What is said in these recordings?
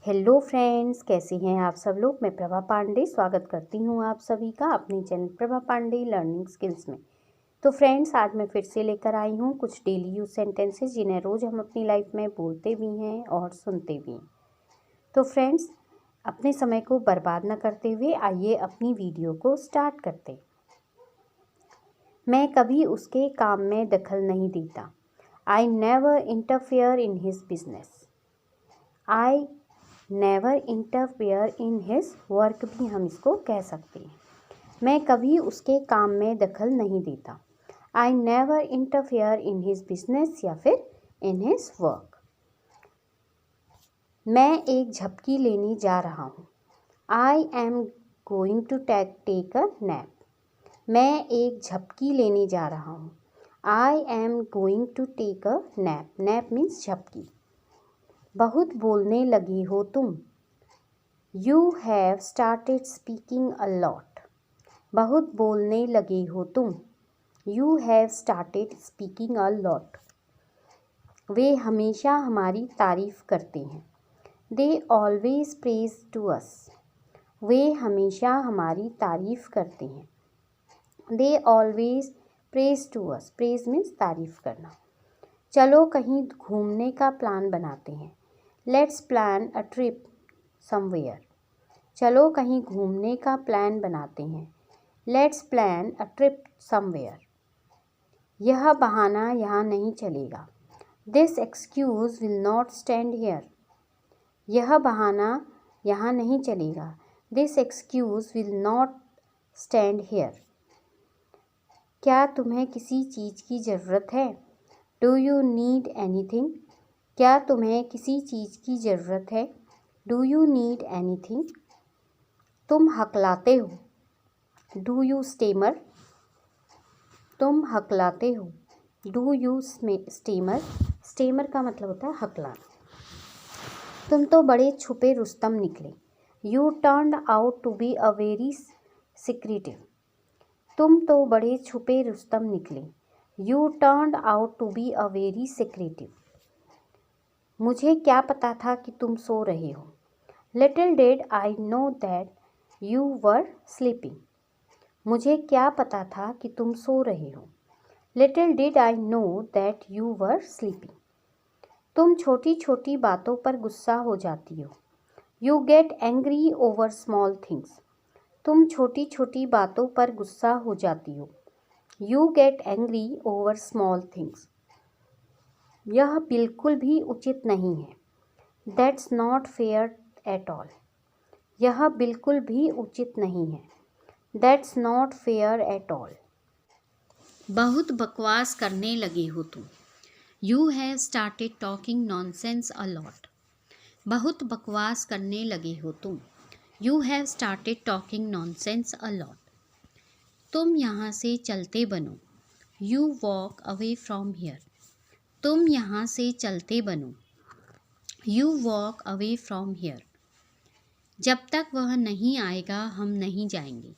Hello friends, कैसे हैं आप सब लोग। मैं प्रभा पांडे स्वागत करती हूं आप सभी का अपने channel Prabha Pandey learning skills में। तो फ्रेंड्स, आज मैं फिर से लेकर आई हूं कुछ डेली यूज सेंटेंसेस जिन्हें रोज़ हम अपनी लाइफ में बोलते भी हैं और सुनते भी हैं। तो फ्रेंड्स, अपने समय को बर्बाद न करते हुए आइए अपनी वीडियो को स्टार्ट करते हैं। मैं कभी उसके काम में दखल नहीं देता। I never interfere in his business. I never interfere in his work भी हम इसको कह सकते हैं। मैं कभी उसके काम में दखल नहीं देता। I never interfere in his business या फिर इन हिज वर्क। मैं एक झपकी लेने जा रहा हूँ। I am going to take a nap. मैं एक झपकी लेने जा रहा हूँ। I am going to take a nap. Nap means झपकी। बहुत बोलने लगी हो तुम। You have started speaking a lot. बहुत बोलने लगे हो तुम। You have started speaking a lot. वे हमेशा हमारी तारीफ करते हैं। They always praise to us. वे हमेशा हमारी तारीफ करते हैं। They always praise to us. Praise means तारीफ करना। चलो कहीं घूमने का प्लान बनाते हैं। Let's plan a trip somewhere. चलो कहीं घूमने का प्लान बनाते हैं। Let's plan a trip somewhere. यह बहाना यहाँ नहीं चलेगा। This excuse will not stand here. यह बहाना यहाँ नहीं चलेगा। This excuse will not stand here. क्या तुम्हें किसी चीज़ की ज़रूरत है? Do you need anything? क्या तुम्हें किसी चीज़ की ज़रूरत है? Do you need anything? तुम हकलाते हो। Do you stammer? तुम हकलाते हो। Do you stammer? स्टेमर का मतलब होता है हकलाना। तुम तो बड़े छुपे रुस्तम निकले। You turned out to be a very secretive. तुम तो बड़े छुपे रुस्तम निकले। You turned out to be a very secretive. मुझे क्या पता था कि तुम सो रहे हो। Little did I know that you were sleeping. मुझे क्या पता था कि तुम सो रहे हो। Little did I know that you were sleeping. तुम छोटी छोटी बातों पर गुस्सा हो जाती हो। You get angry over small things. तुम छोटी छोटी बातों पर गुस्सा हो जाती हो। You get angry over small things. यह बिल्कुल भी उचित नहीं है। That's not fair at all. यह बिल्कुल भी उचित नहीं है। That's not fair at all. बहुत बकवास करने लगे हो तुम। You have started talking nonsense a lot. बहुत बकवास करने लगे हो तुम। You have started talking nonsense a lot. तुम यहाँ से चलते बनो। You walk away from here. तुम यहाँ से चलते बनो। You walk away from here. जब तक वह नहीं आएगा हम नहीं जाएंगे।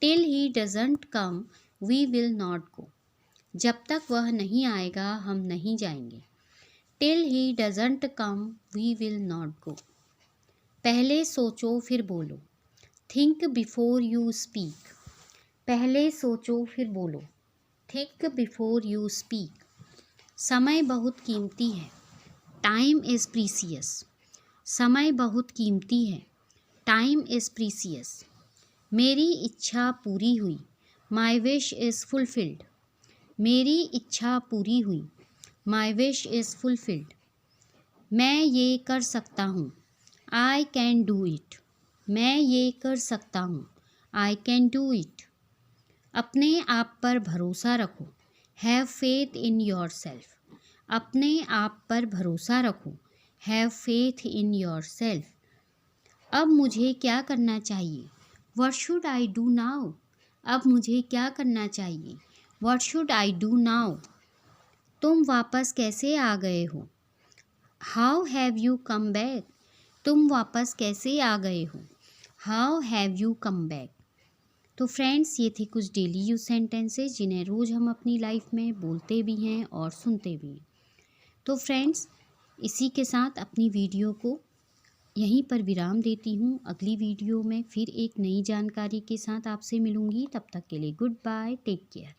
Till he doesn't come we will not go. जब तक वह नहीं आएगा हम नहीं जाएंगे। Till he doesn't come we will not go. पहले सोचो फिर बोलो। Think before you speak. पहले सोचो फिर बोलो। Think before you speak. समय बहुत कीमती है। Time is precious. समय बहुत कीमती है। Time is precious. मेरी इच्छा पूरी हुई। My wish is fulfilled. मेरी इच्छा पूरी हुई। My wish is fulfilled. मैं ये कर सकता हूँ। I can do it. मैं ये कर सकता हूँ। I can do it. अपने आप पर भरोसा रखो। Have faith in your self. अपने आप पर भरोसा रखो। Have faith in your self. अब मुझे क्या करना चाहिए? What should I do now? अब मुझे क्या करना चाहिए? What should I do now? तुम वापस कैसे आ गए हो? How have you come back? तुम वापस कैसे आ गए हो? How have you come back? तो फ्रेंड्स, ये थे कुछ डेली यूज सेंटेंसेस जिन्हें रोज़ हम अपनी लाइफ में बोलते भी हैं और सुनते भी हैं। तो फ्रेंड्स, इसी के साथ अपनी वीडियो को यहीं पर विराम देती हूँ। अगली वीडियो में फिर एक नई जानकारी के साथ आपसे मिलूँगी। तब तक के लिए गुड बाय, टेक केयर।